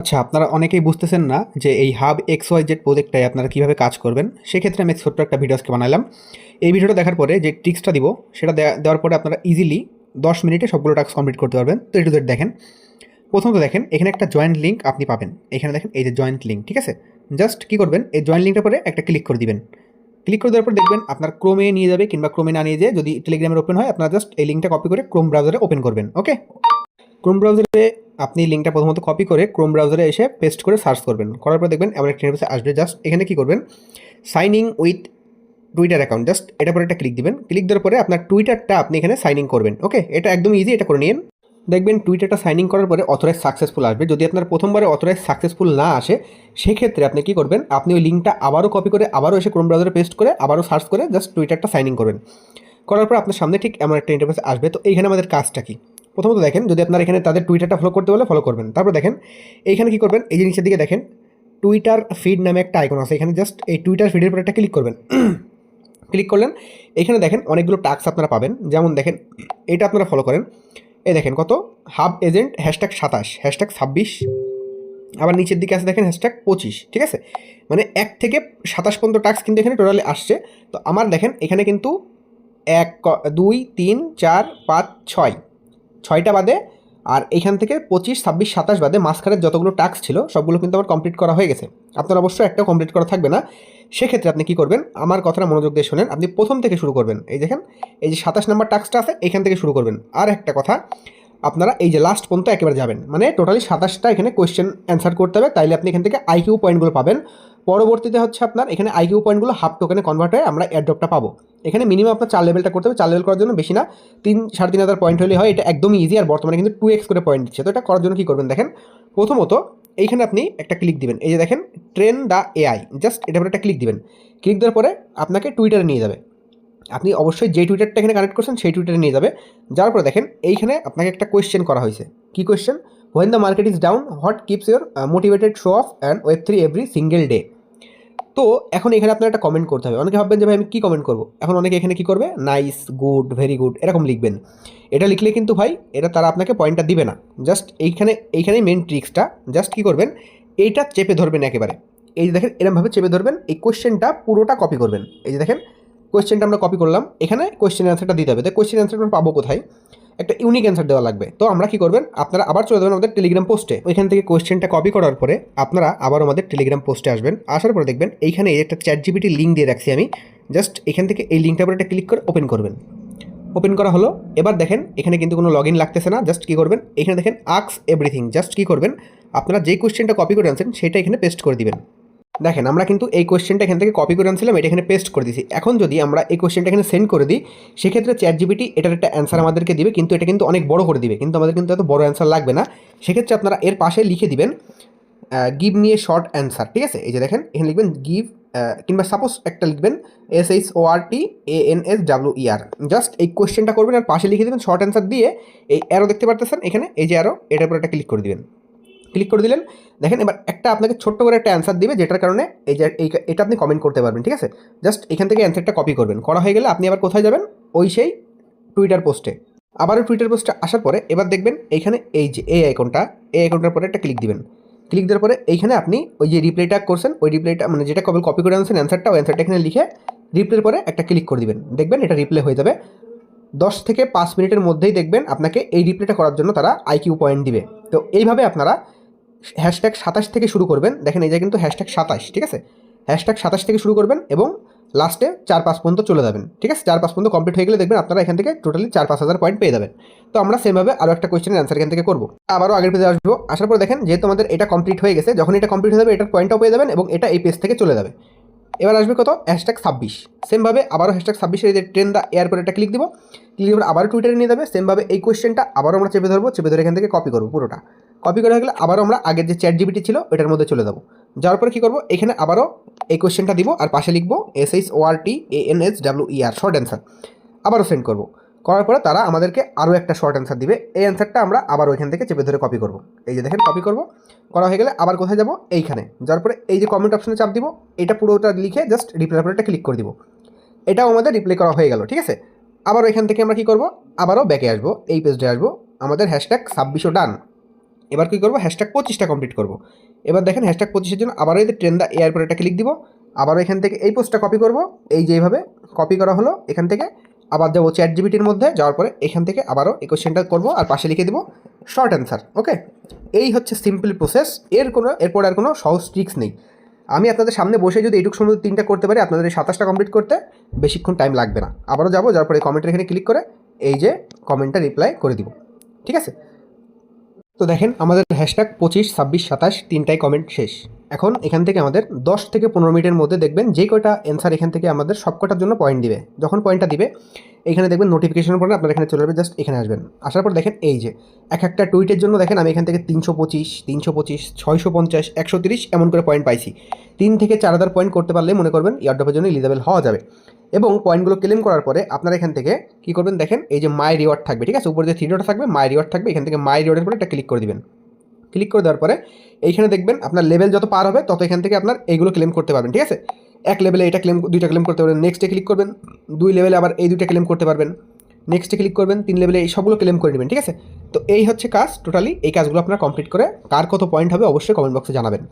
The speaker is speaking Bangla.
আচ্ছা, আপনারা অনেকেই বুঝতেছেন না যে এই হাব XYZ প্রজেক্টটায় আপনারা কীভাবে কাজ করবেন। সেক্ষেত্রে আমি ছোট্ট একটা ভিডিও আজকে বানালাম। এই ভিডিওটা দেখার পরে যে ট্রিক্সটা দিব সেটা দেওয়ার পরে আপনারা ইজিলি 10 মিনিটে সবগুলো টাস্ক কমপ্লিট করতে পারবেন। তো A to Z দেখেন। প্রথমত দেখেন এখানে একটা জয়েন্ট লিঙ্ক আপনি পাবেন। এখানে দেখেন এই যে জয়েন্ট লিঙ্ক, ঠিক আছে? জাস্ট কী করবেন, এই জয়েন্ট লিঙ্কটার পরে একটা ক্লিক করে দিবেন। ক্লিক করে দেওয়ার পর দেখবেন আপনার ক্রোমে নিয়ে যাবে, কিংবা ক্রোমে না নিয়ে যেয়ে যদি টেলিগ্রামের ওপেন হয় আপনারা জাস্ট এই লিঙ্কটা কপি করে ক্রোম ব্রাউজারে ওপেন করবেন। ওকে? ক্রোম ব্রাউজারে আপনি লিঙ্কটা প্রথমত কপি করে ক্রোম ব্রাউজারে এসে পেস্ট করে সার্চ করবেন। করার পর দেখবেন এমন একটা ইন্টারফেসে আসবে। জাস্ট এখানে কী করবেন, sign in with Twitter account, just এটার পরে একটা ক্লিক দিবেন। ক্লিক দেওয়ার পরে আপনার টুইটারটা আপনি এখানে সাইন ইন করবেন। ওকে, এটা একদম ইজি, এটা করে নিন। দেখবেন টুইটারটা সাইন ইন করার পরে অথরাইজ সাকসেসফুল আসবে। যদি আপনার প্রথমবারে অথরাইজ সাকসেসফুল না আসে, সেক্ষেত্রে আপনি কী করবেন, আপনি ওই লিঙ্কটা আবারও কপি করে আবারও এসে ক্রোম ব্রাউজারে পেস্ট করে আবারও সার্চ করে জাস্ট টুইটারটা সাইন ইন করবেন। করার পর আপনার সামনে ঠিক এমন একটা ইন্টারফেস আসবে। তো এইখানে আমাদের কাজটা কি, প্রথমত দেখেন যদি আপনার এখানে তাদের টুইটারটা ফলো করতে বলে ফলো করবেন। তারপর দেখেন এইখানে কী করবেন, এই যে নিচের দিকে দেখেন টুইটার ফিড নামে একটা আইকন আছে। এখানে জাস্ট এই টুইটার ফিডের উপর একটা ক্লিক করবেন। ক্লিক করলেন, এখানে দেখেন অনেকগুলো টাস্ক আপনারা পাবেন। যেমন দেখেন এটা আপনারা ফলো করেন, এই দেখেন কত, হাব এজেন্ট #27, #26, আবার নিচের দিকে আছে দেখেন #25, ঠিক আছে? মানে 1 থেকে 27 পর্যন্ত টাস্ক কিন্তু এখানে টোটালি আসছে। তো আমার দেখেন এখানে কিন্তু 1 2 3 4 5 6 6টা বাদে, আর এইখান থেকে 25 26 27 বাদে মাঝখানের যতগুলো টাস্ক ছিল সবগুলো কিন্তু আমার কমপ্লিট করা হয়ে গেছে। আপনার অবশ্যই একটাও কমপ্লিট করা থাকবে না। সেক্ষেত্রে আপনি কী করবেন, আমার কথাটা মনোযোগ দিয়ে শোনেন। আপনি প্রথম থেকে শুরু করবেন। এই দেখেন এই যে 27 নম্বর টাস্কটা আছে, এখান থেকে শুরু করবেন। আর একটা কথা, আপনারা এই যে লাস্ট পর্যন্ত একেবারে যাবেন, মানে টোটালি 27টা এখানে কোয়েশ্চেন অ্যান্সার করতে হবে, তাইলে আপনি এখান থেকে আইকিউ পয়েন্টগুলো পাবেন। পরবর্তীতে হচ্ছে আপনার এখানে আইকিউ পয়েন্টগুলো হাফ টোকেনে কনভার্ট হয়ে আমরা এয়ারড্রপটা পাবো। এখানে মিনিমাম আপনার 4 লেভেলটা করতে হবে। 4 লেভেল করার জন্য বেশি না, 3-3.5 হাজার পয়েন্ট হলে হয়। এটা একদমই ইজি, আর বর্তমানে কিন্তু 2x করে পয়েন্ট দিচ্ছে। তো এটা করার জন্য কী করবেন দেখেন, প্রথমত এইখানে আপনি একটা ক্লিক দিবেন। এই যে দেখেন ট্রেন দ্য AI, জাস্ট এটার উপরে একটা ক্লিক দিবেন। ক্লিক দেওয়ার পরে আপনাকে টুইটারে নিয়ে যাবে। আপনি অবশ্যই যে টুইটারটা এখানে কানেক্ট করছেন সেই টুইটারে নিয়ে যাবে। যাওয়ার পরে দেখেন এইখানে আপনাকে একটা কোয়েশ্চেন করা হয়েছে। কী question? When the market is down, what keeps your motivated show off and Web3 every single day. তো এখন এখানে আপনার একটা কমেন্ট করতে হবে। অনেকে ভাববেন যে ভাই আমি কী কমেন্ট করবো। এখন অনেকে এখানে কী করবে, নাইস, গুড, ভেরি গুড এরকম লিখবেন। এটা লিখলে কিন্তু ভাই এটা তারা আপনাকে পয়েন্টটা দিবে না। জাস্ট এইখানেই মেন ট্রিক্সটা। জাস্ট কী করবেন, এইটা চেপে ধরবেন একেবারে। এই যে দেখেন এরমভাবে চেপে ধরবেন, এই কোয়েশ্চেনটা পুরোটা কপি করবেন। এই যে দেখেন কোয়েশ্চেনটা আমরা কপি করলাম, এখানে কোয়েশ্চেন অ্যান্সারটা দিতে হবে। তো কোয়েশ্চেন অ্যান্সারটা আমরা পাবো কোথায়, একটা ইউনিক অ্যান্সার দেওয়া লাগবে। তো আমরা কী করবেন, আপনারা আবার চলে যাবেন আমাদের টেলিগ্রাম পোস্টে। ওইখান থেকে কোয়েশ্চেনটা কপি করার পরে আপনারা আবার আমাদের টেলিগ্রাম পোস্টে আসবেন। আসার পরে দেখবেন এইখানে এই একটা ChatGPT লিঙ্ক দিয়ে রাখছি আমি। জাস্ট এখান থেকে এই লিঙ্কটার উপরে একটা ক্লিক করে ওপেন করবেন। ওপেন করা হলো। এবার দেখেন এখানে কিন্তু কোনো লগ ইন লাগতেছে না। জাস্ট কী করবেন, এখানে দেখেন আস্ক এভরিথিং, জাস্ট কী করবেন, আপনারা যেই কোয়েশ্চেনটা কপি করে আনছেন সেটা এখানে পেস্ট করে দিবেন। দেখেন আমরা কিন্তু এই কোয়েশ্চেনটা এখান থেকে কপি করে আনছিলাম, এটা এখানে পেস্ট করে দিয়েছি। এখন যদি আমরা এই কোয়েশ্চেনটা এখানে সেন্ড করে দিই, সেক্ষেত্রে ChatGPT এটার একটা অ্যান্সার আমাদেরকে দিবে, কিন্তু এটা কিন্তু অনেক বড় করে দিবে, কিন্তু আমাদের কিন্তু এত বড় অ্যান্সার লাগবে না। সেক্ষেত্রে আপনারা এর পাশে লিখে দিবেন give me a short answer, ঠিক আছে? এই যে দেখেন এখানে লিখবেন গিভ, কিংবা সাপোজ একটা লিখবেন SHORTANSWER। জাস্ট এই কোয়েশ্চেনটা করবেন আর পাশে লিখে দেবেন শর্ট অ্যান্সার দিয়ে এই অ্যারো দেখতে পারতেছেন এখানে, এই যে অ্যারো, এটার উপর একটা ক্লিক করে দিবেন। ক্লিক করে দিলেন, দেখেন এবার একটা আপনাকে ছোট্ট করে একটা অ্যান্সার দিবে, যেটার কারণে এই যে এটা আপনি কমেন্ট করতে পারবেন, ঠিক আছে? জাস্ট এখান থেকে অ্যান্সারটা কপি করবেন। করা হয়ে গেলে আপনি আবার কোথায় যাবেন, ওই সেই টুইটার পোস্টে। আবারও টুইটার পোস্টে আসার পরে এবার দেখবেন এইখানে এই যে এই আইকনটার পরে একটা ক্লিক দিবেন। ক্লিক দেওয়ার পরে এইখানে আপনি ওই যে রিপ্লাইটা করছেন, ওই রিপ্লাইটা মানে যেটা কপি করে আনছেন অ্যান্সারটা, ওই অ্যান্সারটা এখানে লিখে রিপ্লাইয়ের পরে একটা ক্লিক করে দিবেন। দেখবেন এটা রিপ্লাই হয়ে যাবে। 10 থেকে 5 মিনিটের মধ্যেই দেখবেন আপনাকে এই রিপ্লাইটা করার জন্য তারা আইকিউ পয়েন্ট দিবে। তো এইভাবে আপনারা #27 থেকে শুরু করবেন। দেখেন এই যে কিন্তু #27, ঠিক আছে? #27 থেকে শুরু করবেন এবং লাস্টে 4-5 পর্যন্ত চলে যাবেন, ঠিক আছে? 4-5 পর্যন্ত কমপ্লিট হয়ে গেলে দেখবেন আপনারা এখান থেকে টোটালি 4-5 হাজার পয়েন্ট পেয়ে যাবেন। তো আমরা সেমভাবে আরও একটা কোয়েশ্চেনের অ্যান্সার এখান থেকে করবো। আবারও আগের পেজে আসবো। আসার পর দেখেন যেহেতু আমাদের এটা কমপ্লিট হয়ে গেছে, যখন এটা কমপ্লিট হয়ে যাবে এটার পয়েন্টটাও পেয়ে যাবেন এবং এটা এই পেজ থেকে চলে যাবে। এবার আসবে কত, #26। সেমভাবে আবারও #26 এই যে ট্রেন দ্য এয়ার করে একটা ক্লিক দিব। ক্লিক দেওয়ার আবারও টুইটারে নিয়ে যাবে। সেমভাবে এই কোয়েশ্চেনটা আবারও আমরা চেপে ধরবো, চেপে ধরে এখান থেকে কপি করবো পুরোটা। কপি করা হয়ে গেলে আবারও আমরা আগের যে ChatGPT ছিল ওটার মধ্যে চলে যাবো। যাওয়ার পরে কী করবো, এখানে আবারও এই কোয়েশ্চেনটা দিব আর পাশে লিখবো SHORTANSWER শর্ট অ্যান্সার। আবারও সেন্ড করবো। করার পরে তারা আমাদেরকে আরও একটা শর্ট অ্যান্সার দিবে। এই অ্যান্সারটা আমরা আবার ওইখান থেকে চেপে ধরে কপি করবো। এই যে দেখেন কপি করবো। করা হয়ে গেলে আবার কোথায় যাব, এইখানে যাওয়ার পরে এই যে কমেন্ট অপশনে চাপ দিব, এটা পুরোটা লিখে জাস্ট রিপ্লাই করে একটা ক্লিক করে দিব। এটাও আমাদের রিপ্লাই করা হয়ে গেল, ঠিক আছে? আবার এখান থেকে আমরা কী করবো, আবারও ব্যাকে আসবো, এই পেজে আসবো, আমাদের #26ও ডান। এবার কী করবো, হ্যাশট্যাগ 25টা কমপ্লিট করবো। এবার দেখেন হ্যাশট্যাগ 25-এর জন্য আবারও এই ট্রেন দ্য এয়ার পর একটা ক্লিক দিব, আবারও এখান থেকে এই পোস্টটা কপি করব, এই যে এইভাবে কপি করা হলো, এখান থেকে আবার যাবো চ্যাট জিপিটির মধ্যে, যাওয়ার পরে এখান থেকে আবারও এই কোশ্চেনটা করবো আর পাশে লিখে দিব শর্ট অ্যান্সার। ওকে, এই হচ্ছে সিম্পল প্রসেস, এরপর আর কোনো সহজ ট্রিক্স নেই। আমি আপনাদের সামনে বসে যদি এইটুকু সুন্দর 3টা করতে পারি, আপনাদের এই 27টা কমপ্লিট করতে বেশিক্ষণ টাইম লাগবে না। আবারও যাবো, যাওয়ার পরে কমেন্টের এখানে ক্লিক করে এই যে কমেন্টটা রিপ্লাই করে দিব, ঠিক আছে। তো দেখেন আমাদের হ্যাশট্যাগ 25, 26, 27 তিনটাই কমেন্ট শেষ। এখন এখান থেকে আমাদের 10 থেকে 15 মিনিটের মধ্যে দেখবেন যে কয়টা অ্যান্সার এখান থেকে আমাদের সব কটার জন্য পয়েন্ট দিবে। যখন পয়েন্টটা দিবে এখানে দেখবেন নোটিফিকেশনের পরে আপনার এখানে চলে যাবে, জাস্ট এখানে আসবেন। আসার পর দেখেন এই যে একটা টুইটের জন্য দেখেন আমি এখান থেকে 325, 325, 650, 130 এমন করে পয়েন্ট পাইছি। 3 থেকে 4,000 পয়েন্ট করতে পারলে মনে করবেন ইয়ারড্রপের জন্য এলিজিবল হওয়া যাবে। এবং পয়েন্টগুলো ক্লেম করার পরে আপনারা এখান থেকে কী করবেন, দেখেন এই যে মাই রিওয়ার্ড থাকবে, ঠিক আছে, উপরে যে 3 ডট থাকবে মাই রিওয়ার্ড থাকবে, এখান থেকে মাই রিওয়ার্ডের পরে একটা ক্লিক করে দিবেন। ক্লিক করে দেওয়ার পরে এইখানে দেখবেন আপনার লেভেল যত পার হবে তত এখান থেকে আপনার এইগুলো ক্লেম করতে পারবেন, ঠিক আছে। 1 লেভেলে এটা ক্লেম, 2টা ক্লেম করতে পারবেন, নেক্সটে ক্লিক করবেন, 2 লেভেলে আবার এই 2টা ক্লেম করতে পারবেন, নেক্সটে ক্লিক করবেন, 3 লেভেলে এই সবগুলো ক্লেম করে নেবেন, ঠিক আছে। তো এই হচ্ছে কাজ টোটালি। এই কাজগুলো আপনারা কমপ্লিট করে কার কত পয়েন্ট হবে অবশ্যই কমেন্ট বক্সে জানাবেন।